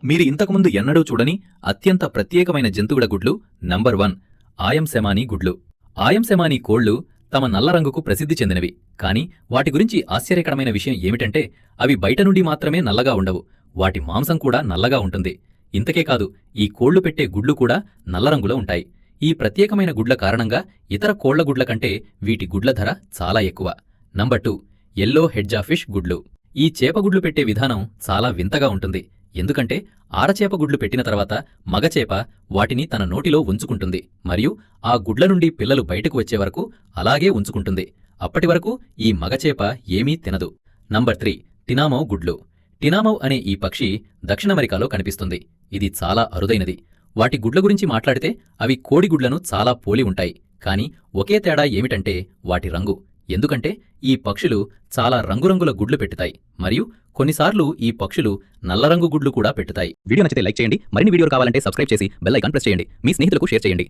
మీరు ఇంతకుముందు ఎన్నడూ చూడని అత్యంత ప్రత్యేకమైన జంతువుల గుడ్లు నంబర్ 1 ఆయంసెమానీ గుడ్లు. ఆయంసెమానీ కోళ్లు తమ నల్ల రంగుకు ప్రసిద్ధి చెందినవి. కానీ వాటి గురించి ఆశ్చర్యకరమైన విషయం ఏమిటంటే అవి బయట నుండి మాత్రమే నల్లగా ఉండవు, వాటి మాంసం కూడా నల్లగా ఉంటుంది. ఇంతకే కాదు, ఈ కోళ్లు పెట్టే గుడ్లు కూడా నల్ల రంగులో ఉంటాయి. ఈ ప్రత్యేకమైన గుడ్ల కారణంగా ఇతర కోళ్ల గుడ్ల కంటే వీటి గుడ్ల ధర చాలా ఎక్కువ. నంబర్ 2 ఎల్లో హెడ్జాఫిష్ గుడ్లు. ఈ చేపగుడ్లు పెట్టే విధానం చాలా వింతగా ఉంటుంది. ఎందుకంటే ఆడచేప గుడ్లు పెట్టిన తర్వాత మగచేప వాటిని తన నోటిలో ఉంచుకుంటుంది మరియు ఆ గుడ్ల నుండి పిల్లలు బయటకు వచ్చే వరకు అలాగే ఉంచుకుంటుంది. అప్పటి వరకు ఈ మగచేప ఏమీ తినదు. నంబర్ 3 టినామౌ గుడ్లు. టినామౌ అనే ఈ పక్షి దక్షిణ అమెరికాలో కనిపిస్తుంది. ఇది చాలా అరుదైనది. వాటి గుడ్ల గురించి మాట్లాడితే అవి కోడిగుడ్లను చాలా పోలి ఉంటాయి. కానీ ఒకే తేడా ఏమిటంటే వాటి రంగు. ఎందుకంటే ఈ పక్షులు చాలా రంగురంగుల గుడ్లు పెట్టుతాయి మరియు కొన్నిసార్లు ఈ పక్షులు నల్లరంగు గుడ్లు కూడా పెట్టుతాయి. వీడియో నచ్చితే లైక్ చేయండి. మరిన్ని వీడియోలు కావాలంటే సబ్స్క్రైబ్ చేసి బెల్ ఐకాన్ ప్రెస్ చేయండి. మీ స్నేహితులకు షేర్ చేయండి.